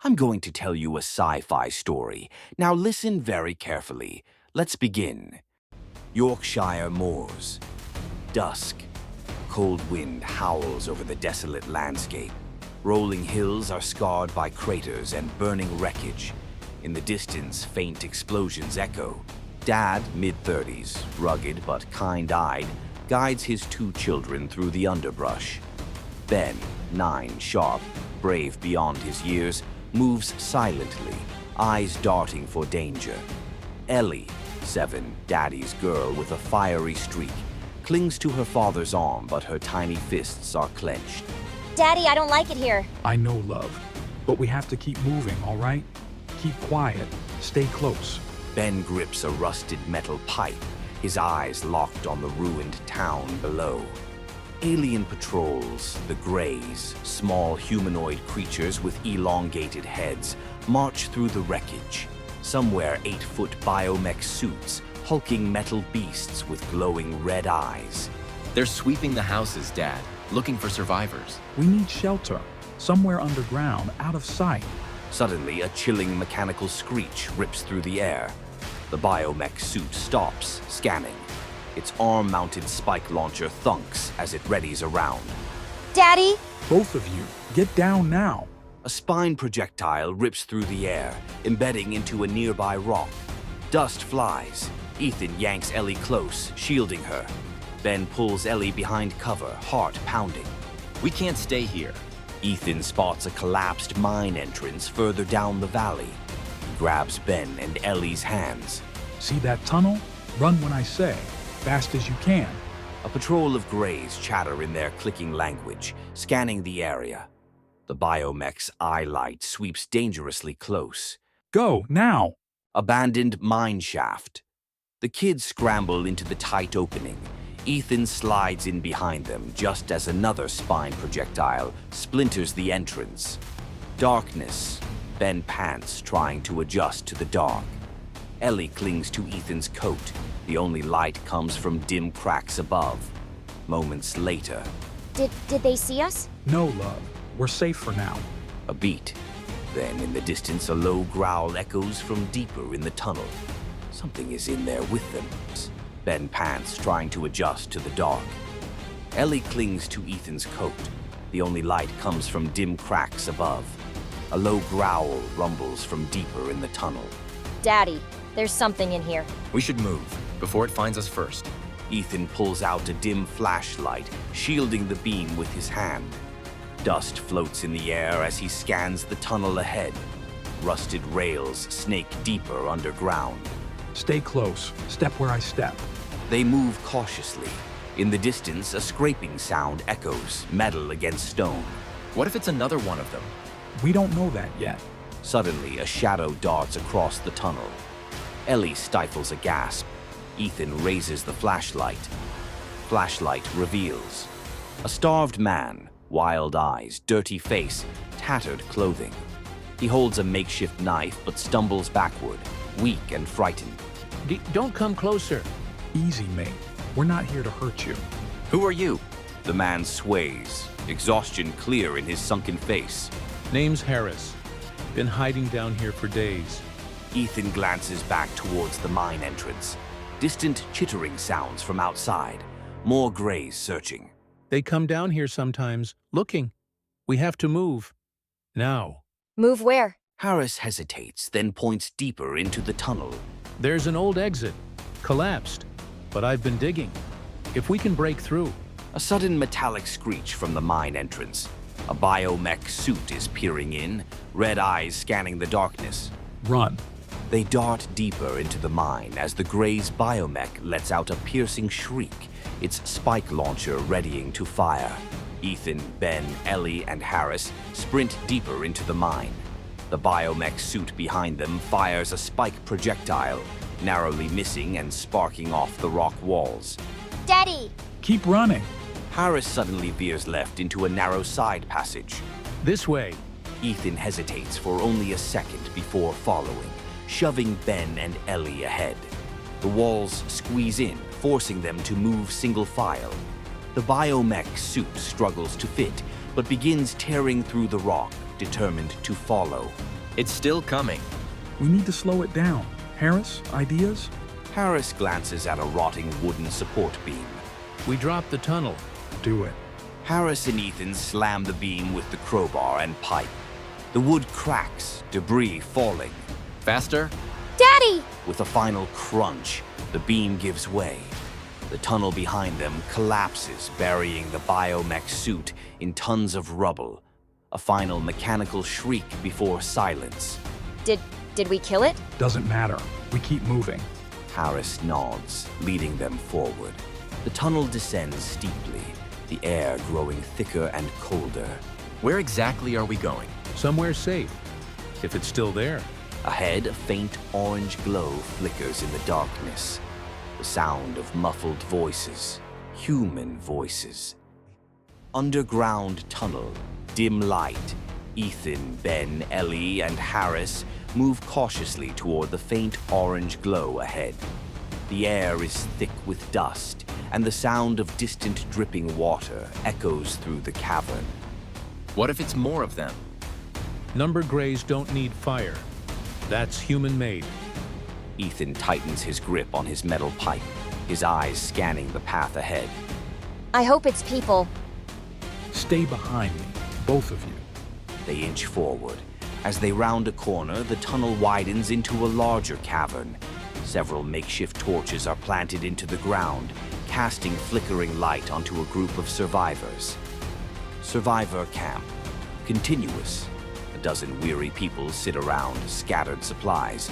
I'm going to tell you a sci-fi story. Now listen very carefully. Let's begin. Yorkshire Moors. Dusk. Cold wind howls over the desolate landscape. Rolling hills are scarred by craters and burning wreckage. In the distance, faint explosions echo. Dad, mid-30s, rugged but kind-eyed, guides his two children through the underbrush. Ben, 9, sharp, brave beyond his years, moves silently, eyes darting for danger. Ellie, 7, Daddy's girl with a fiery streak, clings to her father's arm, but her tiny fists are clenched. Daddy, I don't like it here. I know, love, but we have to keep moving, all right? Keep quiet, stay close. Ben grips a rusted metal pipe, his eyes locked on the ruined town below. Alien patrols, the Greys, small humanoid creatures with elongated heads, march through the wreckage. Some wear 8-foot biomech suits, hulking metal beasts with glowing red eyes. They're sweeping the houses, Dad, looking for survivors. We need shelter, somewhere underground, out of sight. Suddenly, a chilling mechanical screech rips through the air. The biomech suit stops, scanning. Its arm-mounted spike launcher thunks as it readies a round. Daddy? Both of you, get down now. A spine projectile rips through the air, embedding into a nearby rock. Dust flies. Ethan yanks Ellie close, shielding her. Ben pulls Ellie behind cover, heart pounding. We can't stay here. Ethan spots a collapsed mine entrance further down the valley. He grabs Ben and Ellie's hands. See that tunnel? Run when I say, fast as you can. A patrol of Greys chatter in their clicking language, scanning the area. The biomech's eye light sweeps dangerously close. Go, now! Abandoned mine shaft. The kids scramble into the tight opening. Ethan slides in behind them just as another spine projectile splinters the entrance. Darkness. Ben pants, trying to adjust to the dark. Ellie clings to Ethan's coat. The only light comes from dim cracks above. Moments later, Did they see us? No, love, we're safe for now. a beat. Then in the distance, a low growl echoes from deeper in the tunnel. Something is in there with them. Ben pants, trying to adjust to the dark. Ellie clings to Ethan's coat. The only light comes from dim cracks above. A low growl rumbles from deeper in the tunnel. Daddy, there's something in here. We should move before it finds us first. Ethan pulls out a dim flashlight, shielding the beam with his hand. Dust floats in the air as he scans the tunnel ahead. Rusted rails snake deeper underground. Stay close, step where I step. They move cautiously. In the distance, a scraping sound echoes, metal against stone. What if it's another one of them? We don't know that yet. Suddenly, a shadow darts across the tunnel. Ellie stifles a gasp. Ethan raises the flashlight. Flashlight reveals a starved man, wild eyes, dirty face, tattered clothing. He holds a makeshift knife but stumbles backward, weak and frightened. Don't come closer. Easy, mate. We're not here to hurt you. Who are you? The man sways, exhaustion clear in his sunken face. Name's Harris. Been hiding down here for days. Ethan glances back towards the mine entrance. Distant chittering sounds from outside. More Greys searching. They come down here sometimes, looking. We have to move. Now. Move where? Harris hesitates, then points deeper into the tunnel. There's an old exit. Collapsed. But I've been digging. If we can break through. A sudden metallic screech from the mine entrance. A biomech suit is peering in, red eyes scanning the darkness. Run. They dart deeper into the mine as the Grey's biomech lets out a piercing shriek, its spike launcher readying to fire. Ethan, Ben, Ellie, and Harris sprint deeper into the mine. The biomech suit behind them fires a spike projectile, narrowly missing and sparking off the rock walls. Daddy! Keep running. Harris suddenly veers left into a narrow side passage. This way. Ethan hesitates for only a second before following, shoving Ben and Ellie ahead. The walls squeeze in, forcing them to move single file. The biomech suit struggles to fit, but begins tearing through the rock, determined to follow. It's still coming. We need to slow it down. Harris, ideas? Harris glances at a rotting wooden support beam. We drop the tunnel. Do it. Harris and Ethan slam the beam with the crowbar and pipe. The wood cracks, debris falling. Faster? Daddy! With a final crunch, the beam gives way. The tunnel behind them collapses, burying the biomech suit in tons of rubble. A final mechanical shriek before silence. Did we kill it? Doesn't matter. We keep moving. Harris nods, leading them forward. The tunnel descends steeply, the air growing thicker and colder. Where exactly are we going? Somewhere safe, if it's still there. Ahead, a faint orange glow flickers in the darkness. The sound of muffled voices, human voices. Underground tunnel, dim light. Ethan, Ben, Ellie, and Harris move cautiously toward the faint orange glow ahead. The air is thick with dust, and the sound of distant dripping water echoes through the cavern. What if it's more of them? Number grays don't need fire. That's human-made. Ethan tightens his grip on his metal pipe, his eyes scanning the path ahead. I hope it's people. Stay behind me, both of you. They inch forward. As they round a corner, the tunnel widens into a larger cavern. Several makeshift torches are planted into the ground, casting flickering light onto a group of survivors. Survivor camp. Continuous. A dozen weary people sit around scattered supplies.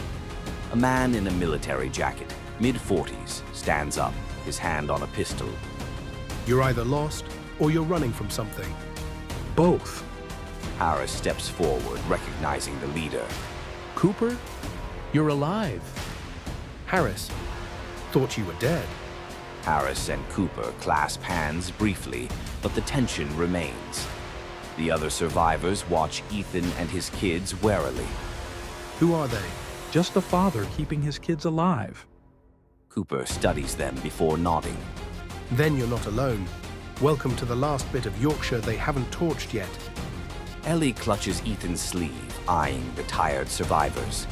A man in a military jacket, mid-40s, stands up, his hand on a pistol. You're either lost or you're running from something. Both. Harris steps forward, recognizing the leader. Cooper? You're alive. Harris, thought you were dead. Harris and Cooper clasp hands briefly, but the tension remains. The other survivors watch Ethan and his kids warily. Who are they? Just a father keeping his kids alive. Cooper studies them before nodding. Then you're not alone. Welcome to the last bit of Yorkshire they haven't torched yet. Ellie clutches Ethan's sleeve, eyeing the tired survivors.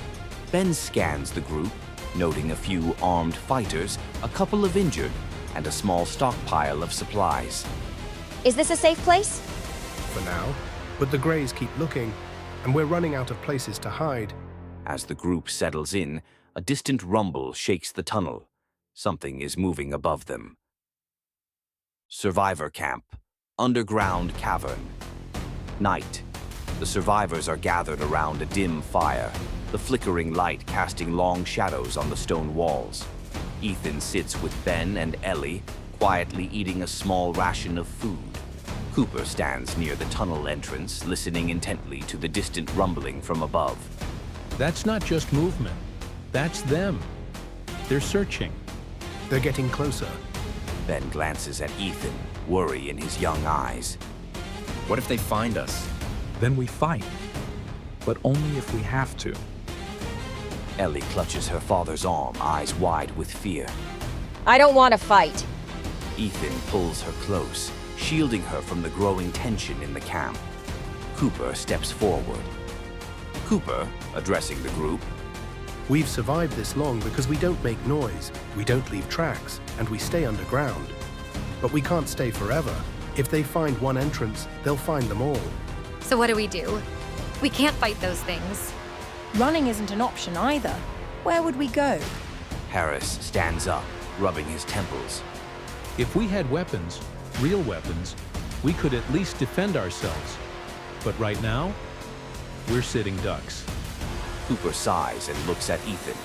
Ben scans the group, noting a few armed fighters, a couple of injured, and a small stockpile of supplies. Is this a safe place? For now. But the Greys keep looking, and we're running out of places to hide. As the group settles in, a distant rumble shakes the tunnel. Something is moving above them. Survivor camp. Underground cavern. Night. The survivors are gathered around a dim fire, the flickering light casting long shadows on the stone walls. Ethan sits with Ben and Ellie, quietly eating a small ration of food. Cooper stands near the tunnel entrance, listening intently to the distant rumbling from above. That's not just movement. That's them. They're searching. They're getting closer. Ben glances at Ethan, worry in his young eyes. What if they find us? Then we fight. But only if we have to. Ellie clutches her father's arm, eyes wide with fear. I don't want to fight. Ethan pulls her close, shielding her from the growing tension in the camp. Cooper steps forward. Cooper, addressing the group. We've survived this long because we don't make noise, we don't leave tracks, and we stay underground. But we can't stay forever. If they find one entrance, they'll find them all. So what do? We can't fight those things. Running isn't an option either. Where would we go? Harris stands up, rubbing his temples. If we had weapons, real weapons, we could at least defend ourselves. But right now, we're sitting ducks. Cooper sighs and looks at Ethan.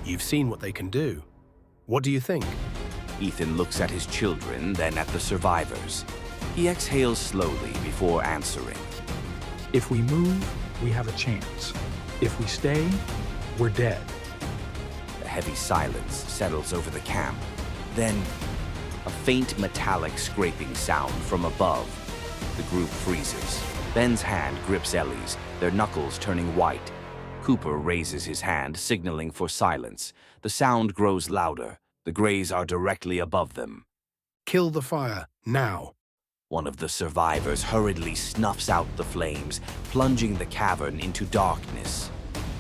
You've seen what they can do. What do you think? Ethan looks at his children, then at the survivors. He exhales slowly before answering. If we move, we have a chance. If we stay, we're dead. A heavy silence settles over the camp. Then, a faint metallic scraping sound from above. The group freezes. Ben's hand grips Ellie's, their knuckles turning white. Cooper raises his hand, signaling for silence. The sound grows louder. The Greys are directly above them. Kill the fire, now. One of the survivors hurriedly snuffs out the flames, plunging the cavern into darkness.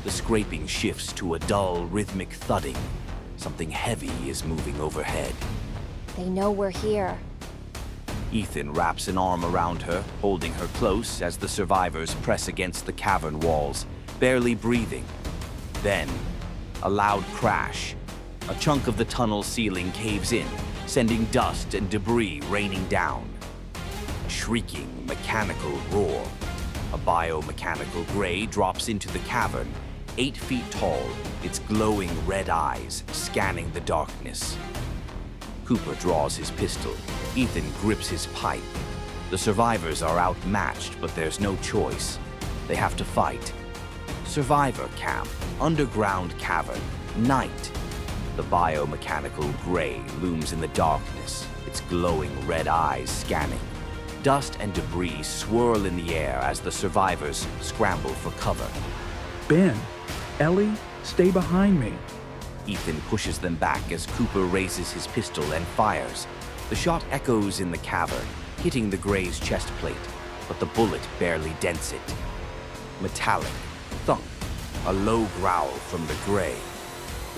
The scraping shifts to a dull, rhythmic thudding. Something heavy is moving overhead. They know we're here. Ethan wraps an arm around her, holding her close as the survivors press against the cavern walls, barely breathing. Then, a loud crash. A chunk of the tunnel ceiling caves in, sending dust and debris raining down. A shrieking, mechanical roar. A biomechanical gray drops into the cavern, 8 feet tall, its glowing red eyes scanning the darkness. Cooper draws his pistol. Ethan grips his pipe. The survivors are outmatched, but there's no choice. They have to fight. Survivor camp, underground cavern, night. The biomechanical gray looms in the darkness, its glowing red eyes scanning. Dust and debris swirl in the air as the survivors scramble for cover. Ben, Ellie, stay behind me. Ethan pushes them back as Cooper raises his pistol and fires. The shot echoes in the cavern, hitting the gray's chest plate, but the bullet barely dents it. Metallic thunk, a low growl from the gray.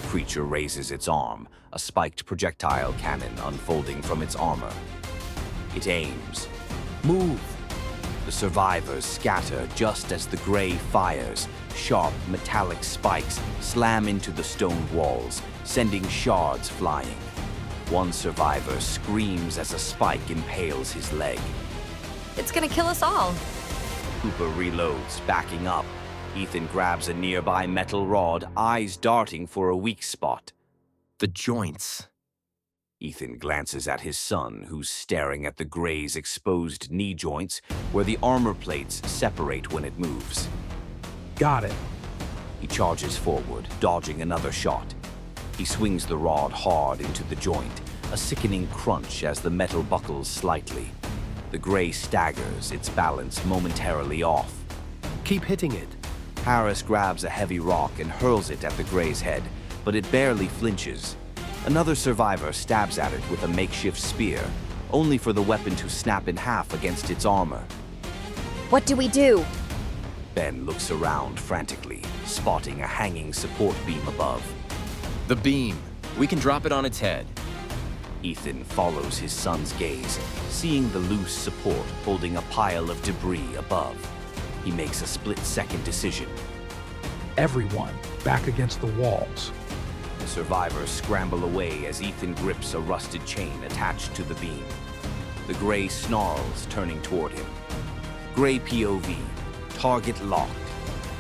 The creature raises its arm, a spiked projectile cannon unfolding from its armor. It aims. Move! The survivors scatter just as the gray fires. Sharp, metallic spikes slam into the stone walls, sending shards flying. One survivor screams as a spike impales his leg. It's gonna kill us all. Cooper reloads, backing up. Ethan grabs a nearby metal rod, eyes darting for a weak spot. The joints. Ethan glances at his son, who's staring at the gray's exposed knee joints, where the armor plates separate when it moves. Got it. He charges forward, dodging another shot. He swings the rod hard into the joint, a sickening crunch as the metal buckles slightly. The gray staggers, its balance momentarily off. Keep hitting it. Harris grabs a heavy rock and hurls it at the gray's head, but it barely flinches. Another survivor stabs at it with a makeshift spear, only for the weapon to snap in half against its armor. What do we do? Ben looks around frantically, spotting a hanging support beam above. The beam. We can drop it on its head. Ethan follows his son's gaze, seeing the loose support holding a pile of debris above. He makes a split-second decision. Everyone, back against the walls. The survivors scramble away as Ethan grips a rusted chain attached to the beam. The gray snarls, turning toward him. Gray POV, target locked.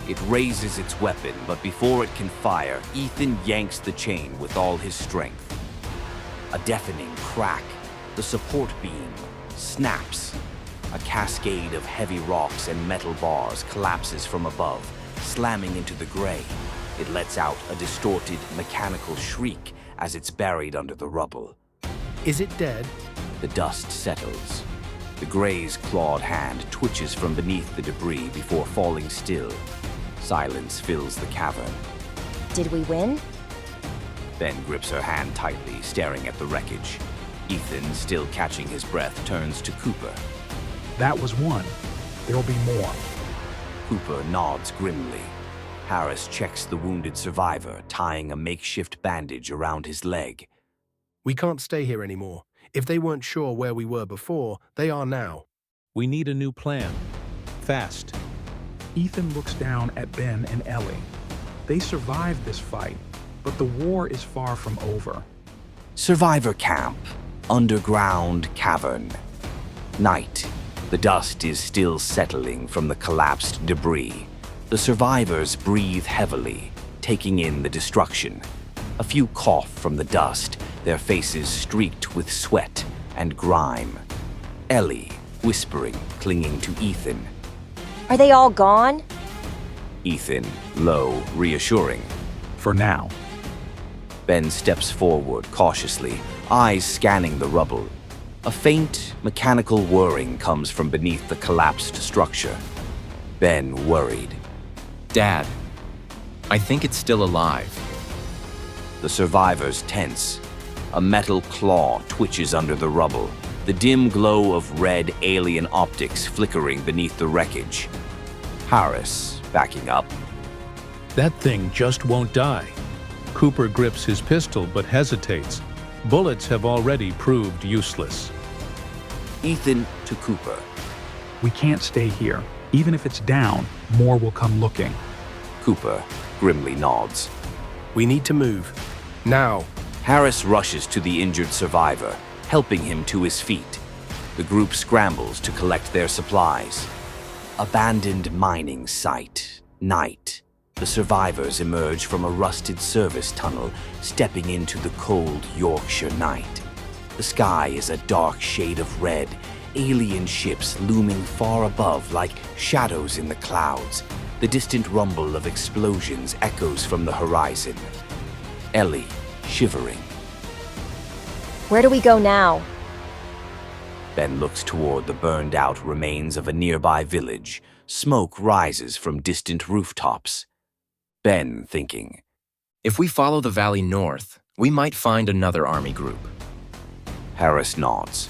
It raises its weapon, but before it can fire, Ethan yanks the chain with all his strength. A deafening crack. The support beam snaps. A cascade of heavy rocks and metal bars collapses from above, slamming into the gray. It lets out a distorted, mechanical shriek as it's buried under the rubble. Is it dead? The dust settles. The gray's clawed hand twitches from beneath the debris before falling still. Silence fills the cavern. Did we win? Ben grips her hand tightly, staring at the wreckage. Ethan, still catching his breath, turns to Cooper. That was one. There'll be more. Cooper nods grimly. Harris checks the wounded survivor, tying a makeshift bandage around his leg. We can't stay here anymore. If they weren't sure where we were before, they are now. We need a new plan. Fast. Ethan looks down at Ben and Ellie. They survived this fight, but the war is far from over. Survivor camp. Underground cavern. Night. The dust is still settling from the collapsed debris. The survivors breathe heavily, taking in the destruction. A few cough from the dust, their faces streaked with sweat and grime. Ellie, whispering, clinging to Ethan. Are they all gone? Ethan, low, reassuring. For now. Ben steps forward cautiously, eyes scanning the rubble. A faint, mechanical whirring comes from beneath the collapsed structure. Ben worried. Dad, I think it's still alive. The survivors tense. A metal claw twitches under the rubble. the dim glow of red alien optics flickering beneath the wreckage. Harris, backing up. That thing just won't die. Cooper grips his pistol but hesitates. Bullets have already proved useless. Ethan to Cooper. We can't stay here. Even if it's down, more will come looking. Cooper grimly nods. We need to move. Now. Harris rushes to the injured survivor, helping him to his feet. The group scrambles to collect their supplies. Abandoned mining site. Night. The survivors emerge from a rusted service tunnel, stepping into the cold Yorkshire night. The sky is a dark shade of red, alien ships looming far above like shadows in the clouds. The distant rumble of explosions echoes from the horizon. Ellie, shivering. Where do we go now? Ben looks toward the burned-out remains of a nearby village. Smoke rises from distant rooftops. Ben thinking. If we follow the valley north, we might find another army group. Harris nods.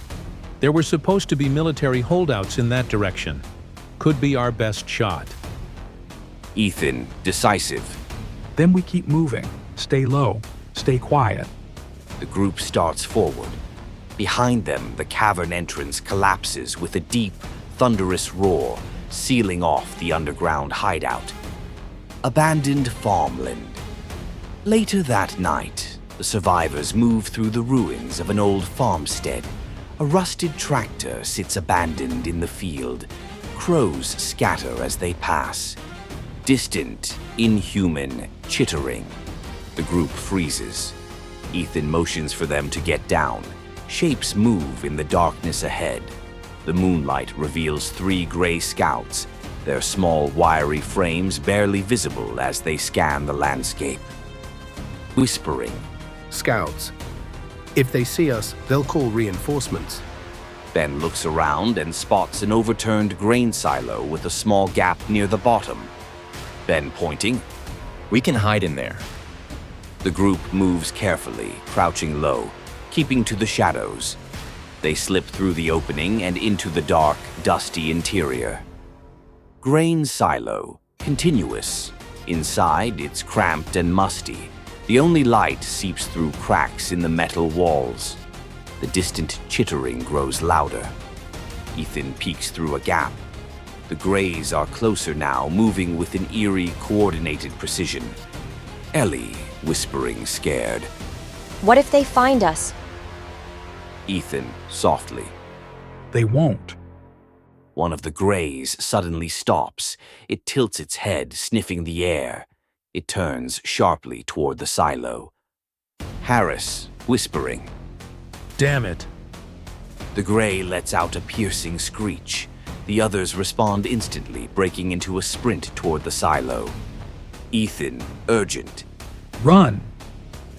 There were supposed to be military holdouts in that direction. Could be our best shot. Ethan, decisive. Then we keep moving. Stay low. Stay quiet. The group starts forward. Behind them, the cavern entrance collapses with a deep, thunderous roar, sealing off the underground hideout. Abandoned farmland. Later that night, the survivors move through the ruins of an old farmstead. A rusted tractor sits abandoned in the field. Crows scatter as they pass. Distant, inhuman, chittering. The group freezes. Ethan motions for them to get down. Shapes move in the darkness ahead. The moonlight reveals 3 gray scouts, their small, wiry frames barely visible as they scan the landscape. Whispering. Scouts. If they see us, they'll call reinforcements. Ben looks around and spots an overturned grain silo with a small gap near the bottom. Ben pointing. We can hide in there. The group moves carefully, crouching low, keeping to the shadows. They slip through the opening and into the dark, dusty interior. Grain silo, continuous. Inside, it's cramped and musty. The only light seeps through cracks in the metal walls. The distant chittering grows louder. Ethan peeks through a gap. The Greys are closer now, moving with an eerie, coordinated precision. Ellie, whispering, scared. What if they find us? Ethan, softly. They won't. One of the Greys suddenly stops. It tilts its head, sniffing the air. It turns sharply toward the silo. Harris, whispering. Damn it. The Grey lets out a piercing screech. The others respond instantly, breaking into a sprint toward the silo. Ethan, urgent. Run!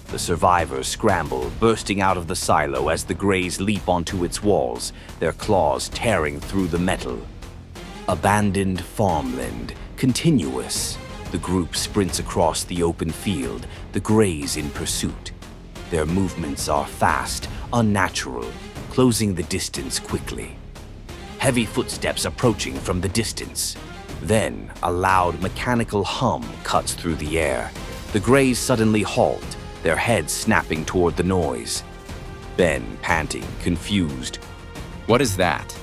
The survivors scramble, bursting out of the silo as the Greys leap onto its walls, their claws tearing through the metal. Abandoned farmland, continuous. The group sprints across the open field, the Greys in pursuit. Their movements are fast, unnatural, closing the distance quickly. Heavy footsteps approaching from the distance. Then, a loud mechanical hum cuts through the air. The Greys suddenly halt, their heads snapping toward the noise. Ben, panting, confused. What is that?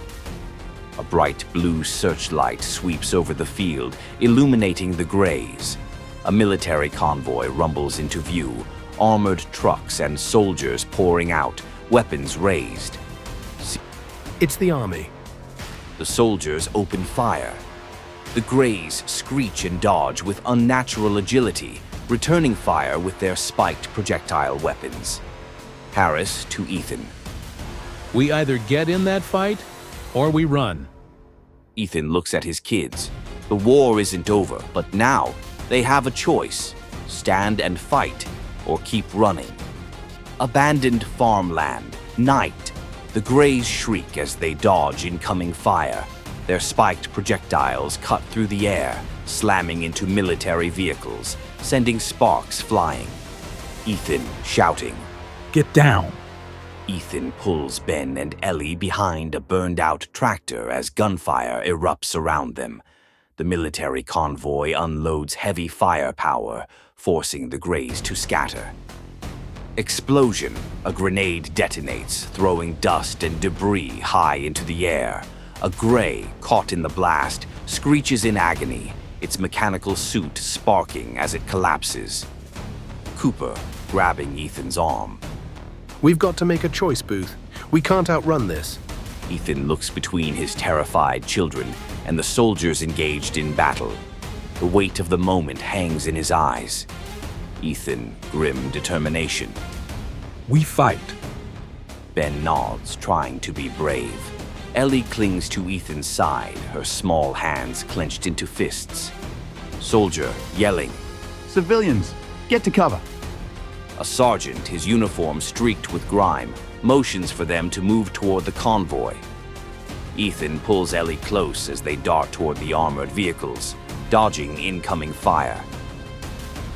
A bright blue searchlight sweeps over the field, illuminating the Greys. A military convoy rumbles into view, armored trucks and soldiers pouring out, weapons raised. It's the army. The soldiers open fire. The Greys screech and dodge with unnatural agility, returning fire with their spiked projectile weapons. Harris to Ethan. We either get in that fight, or we run. Ethan looks at his kids. The war isn't over, but now they have a choice. Stand and fight, or keep running. Abandoned farmland, night. The Greys shriek as they dodge incoming fire. Their spiked projectiles cut through the air, slamming into military vehicles, sending sparks flying. Ethan shouting. Get down! Ethan pulls Ben and Ellie behind a burned-out tractor as gunfire erupts around them. The military convoy unloads heavy firepower, forcing the Greys to scatter. Explosion. A grenade detonates, throwing dust and debris high into the air. A Grey, caught in the blast, screeches in agony, its mechanical suit sparking as it collapses. Cooper, grabbing Ethan's arm. We've got to make a choice, Booth. We can't outrun this. Ethan looks between his terrified children and the soldiers engaged in battle. The weight of the moment hangs in his eyes. Ethan, grim determination. We fight. Ben nods, trying to be brave. Ellie clings to Ethan's side, her small hands clenched into fists. Soldier, yelling. Civilians, get to cover. A sergeant, his uniform streaked with grime, motions for them to move toward the convoy. Ethan pulls Ellie close as they dart toward the armored vehicles, dodging incoming fire.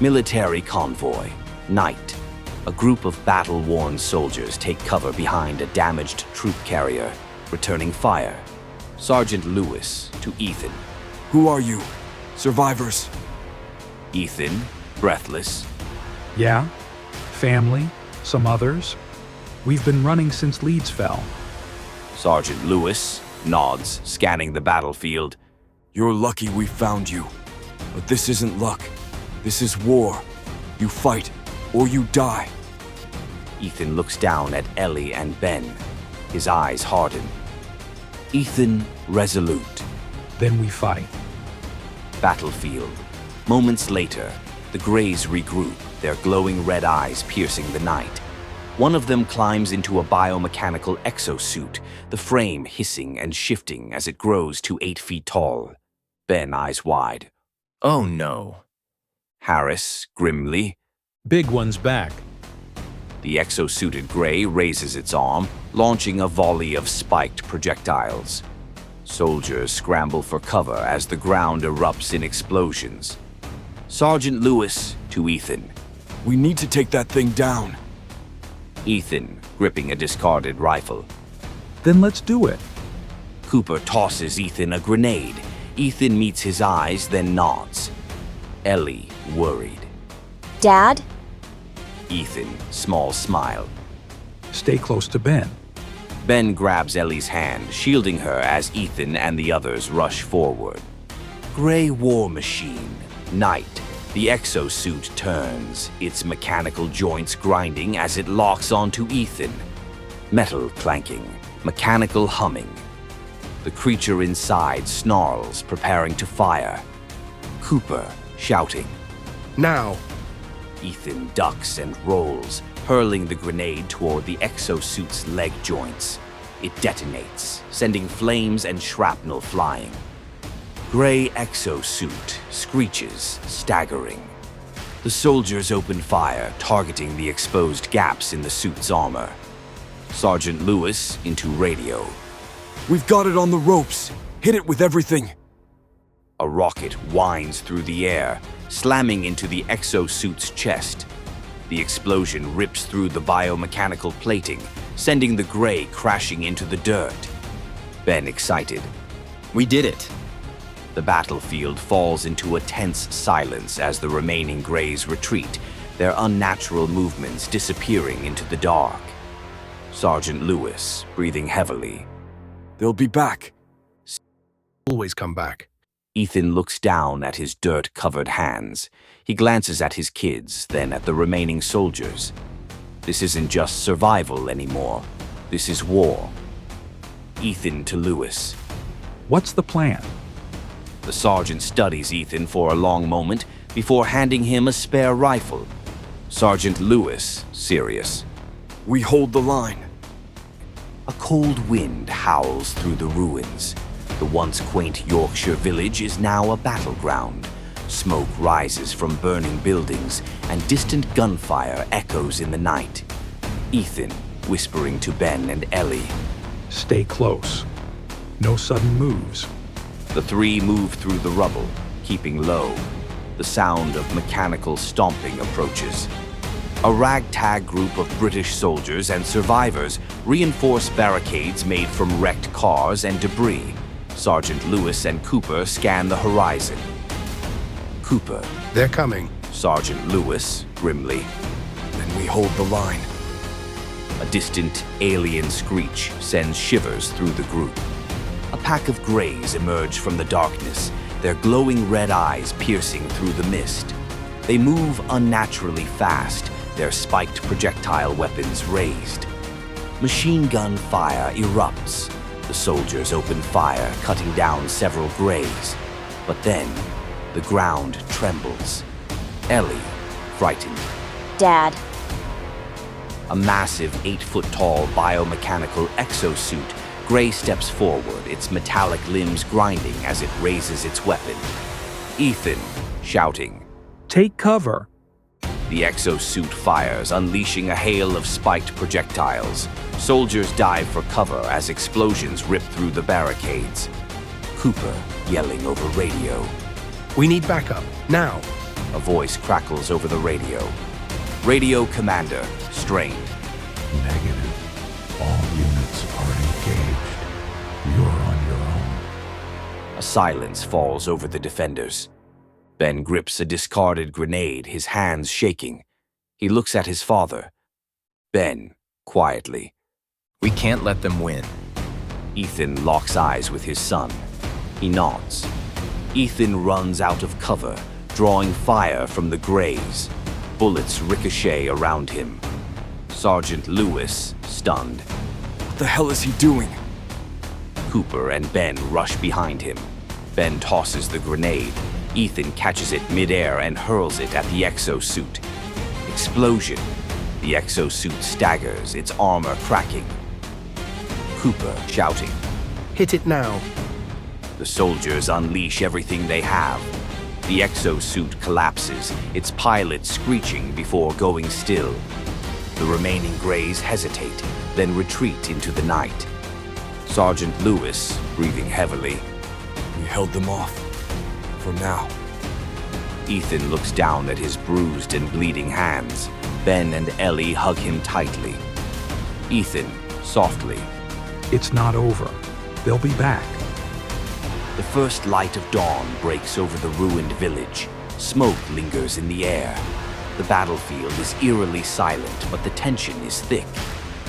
Military convoy. Night. A group of battle-worn soldiers take cover behind a damaged troop carrier, returning fire. Sergeant Lewis to Ethan. Who are you? Survivors? Ethan, breathless. Yeah? Family? Some others? We've been running since Leeds fell. Sergeant Lewis nods, scanning the battlefield. You're lucky we found you. But this isn't luck. This is war. You fight, or you die. Ethan looks down at Ellie and Ben. His eyes harden. Ethan, resolute. Then we fight. Battlefield. Moments later, the Greys regroup, their glowing red eyes piercing the night. One of them climbs into a biomechanical exosuit, the frame hissing and shifting as it grows to 8 feet tall. Ben, eyes wide. Oh no. Harris, grimly. Big one's back. The exosuited Grey raises its arm, launching a volley of spiked projectiles. Soldiers scramble for cover as the ground erupts in explosions. Sergeant Lewis to Ethan. We need to take that thing down. Ethan, gripping a discarded rifle. Then let's do it. Cooper tosses Ethan a grenade. Ethan meets his eyes, then nods. Ellie, worried. Dad? Ethan, small smile. Stay close to Ben. Ben grabs Ellie's hand, shielding her as Ethan and the others rush forward. Grey war machine. Night. The exosuit turns, its mechanical joints grinding as it locks onto Ethan. Metal clanking, mechanical humming. The creature inside snarls, preparing to fire. Cooper, shouting. Now! Ethan ducks and rolls, hurling the grenade toward the exosuit's leg joints. It detonates, sending flames and shrapnel flying. Grey exosuit screeches, staggering. The soldiers open fire, targeting the exposed gaps in the suit's armor. Sergeant Lewis into radio. We've got it on the ropes. Hit it with everything. A rocket winds through the air, slamming into the exosuit's chest. The explosion rips through the biomechanical plating, sending the Grey crashing into the dirt. Ben excited. We did it. The battlefield falls into a tense silence as the remaining Greys retreat, their unnatural movements disappearing into the dark. Sergeant Lewis, breathing heavily. They'll be back. Always come back. Ethan looks down at his dirt-covered hands. He glances at his kids, then at the remaining soldiers. This isn't just survival anymore. This is war. Ethan to Lewis. What's the plan? The sergeant studies Ethan for a long moment before handing him a spare rifle. Sergeant Lewis, serious. We hold the line. A cold wind howls through the ruins. The once quaint Yorkshire village is now a battleground. Smoke rises from burning buildings, and distant gunfire echoes in the night. Ethan, whispering to Ben and Ellie. Stay close. No sudden moves. The three move through the rubble, keeping low. The sound of mechanical stomping approaches. A ragtag group of British soldiers and survivors reinforce barricades made from wrecked cars and debris. Sergeant Lewis and Cooper scan the horizon. Cooper. They're coming. Sergeant Lewis, grimly. Then we hold the line. A distant alien screech sends shivers through the group. A pack of greys emerge from the darkness, their glowing red eyes piercing through the mist. They move unnaturally fast, their spiked projectile weapons raised. Machine gun fire erupts. The soldiers open fire, cutting down several greys. But then, the ground trembles. Ellie, frightened. Dad. A massive 8-foot-tall biomechanical exosuit, Gray steps forward, its metallic limbs grinding as it raises its weapon. Ethan, shouting. Take cover. The exosuit fires, unleashing a hail of spiked projectiles. Soldiers dive for cover as explosions rip through the barricades. Cooper, yelling over radio. We need backup, now. A voice crackles over the radio. Radio commander, strained. Negative. All units are engaged. You're on your own. A silence falls over the defenders. Ben grips a discarded grenade, his hands shaking. He looks at his father. Ben, quietly. We can't let them win. Ethan locks eyes with his son. He nods. Ethan runs out of cover, drawing fire from the Greys. Bullets ricochet around him. Sergeant Lewis, stunned. What the hell is he doing? Cooper and Ben rush behind him. Ben tosses the grenade. Ethan catches it midair and hurls it at the exosuit. Explosion. The exosuit staggers, its armor cracking. Cooper shouting. Hit it now. The soldiers unleash everything they have. The exosuit collapses, its pilot screeching before going still. The remaining Greys hesitate, then retreat into the night. Sergeant Lewis, breathing heavily. We held them off. For now. Ethan looks down at his bruised and bleeding hands. Ben and Ellie hug him tightly. Ethan, softly. It's not over. They'll be back. The first light of dawn breaks over the ruined village. Smoke lingers in the air. The battlefield is eerily silent, but the tension is thick.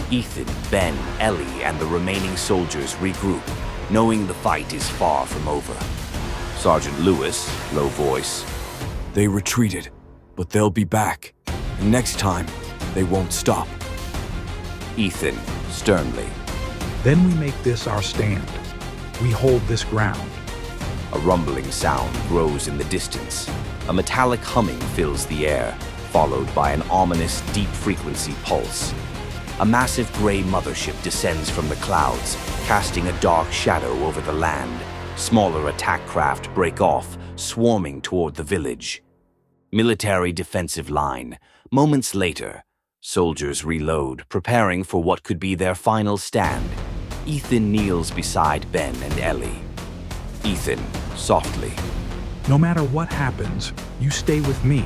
Ethan, Ben, Ellie, and the remaining soldiers regroup, knowing the fight is far from over. Sergeant Lewis, low voice. They retreated, but they'll be back. And next time, they won't stop. Ethan, sternly. Then we make this our stand. We hold this ground. A rumbling sound grows in the distance. A metallic humming fills the air, followed by an ominous deep-frequency pulse. A massive gray mothership descends from the clouds, casting a dark shadow over the land. Smaller attack craft break off, swarming toward the village. Military defensive line. Moments later, soldiers reload, preparing for what could be their final stand. Ethan kneels beside Ben and Ellie. Ethan, softly. No matter what happens, you stay with me.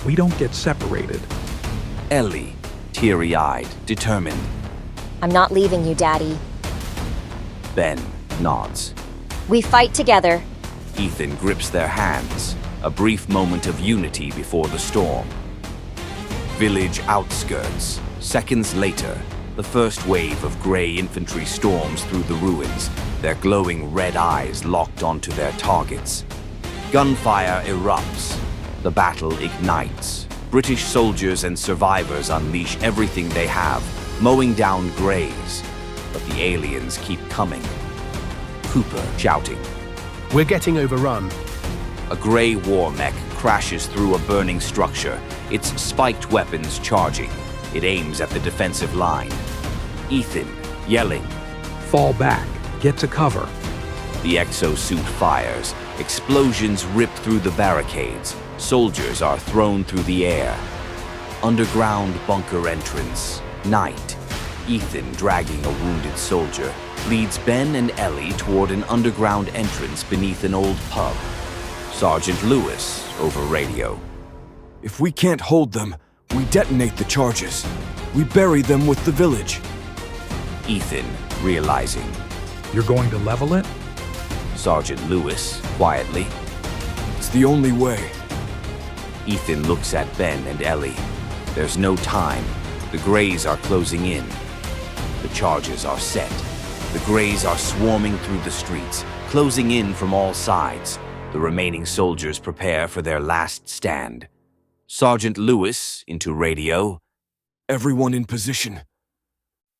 We don't get separated. Ellie, teary-eyed, determined. I'm not leaving you, Daddy. Ben nods. We fight together. Ethan grips their hands, a brief moment of unity before the storm. Village outskirts. Seconds later, the first wave of gray infantry storms through the ruins, their glowing red eyes locked onto their targets. Gunfire erupts. The battle ignites. British soldiers and survivors unleash everything they have, mowing down Greys. But the aliens keep coming. Cooper shouting. We're getting overrun. A gray war mech crashes through a burning structure, its spiked weapons charging. It aims at the defensive line. Ethan, yelling. Fall back. Get to cover. The exosuit fires. Explosions rip through the barricades. Soldiers are thrown through the air. Underground bunker entrance. Night. Ethan, dragging a wounded soldier, leads Ben and Ellie toward an underground entrance beneath an old pub. Sergeant Lewis, over radio. If we can't hold them, We detonate the charges. We bury them with the village. Ethan, realizing. You're going to level it? Sergeant Lewis, quietly. It's the only way. Ethan looks at Ben and Ellie. There's no time. The Greys are closing in. The charges are set. The Greys are swarming through the streets, closing in from all sides. The remaining soldiers prepare for their last stand. Sergeant Lewis, into radio. Everyone in position.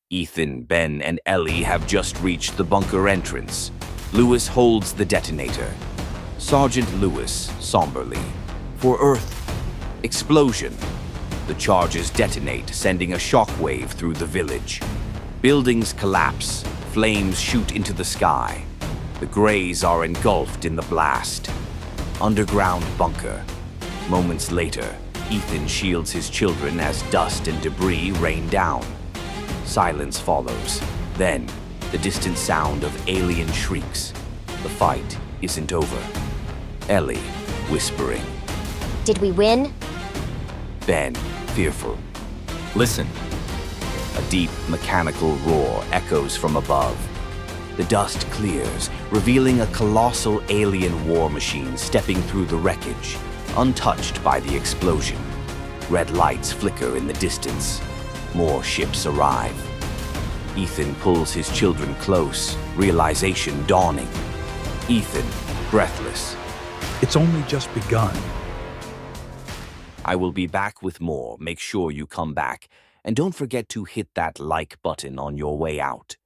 Ethan, Ben, and Ellie have just reached the bunker entrance. Lewis holds the detonator. Sergeant Lewis, somberly. For Earth. Explosion. The charges detonate, sending a shockwave through the village. Buildings collapse. Flames shoot into the sky. The Greys are engulfed in the blast. Underground bunker. Moments later, Ethan shields his children as dust and debris rain down. Silence follows. Then, the distant sound of alien shrieks. The fight isn't over. Ellie, whispering. Did we win? Ben, fearful. Listen. A deep mechanical roar echoes from above. The dust clears, revealing a colossal alien war machine stepping through the wreckage, untouched by the explosion. Red lights flicker in the distance. More ships arrive. Ethan pulls his children close, realization dawning. Ethan, breathless. It's only just begun. I will be back with more. Make sure you come back. And don't forget to hit that like button on your way out.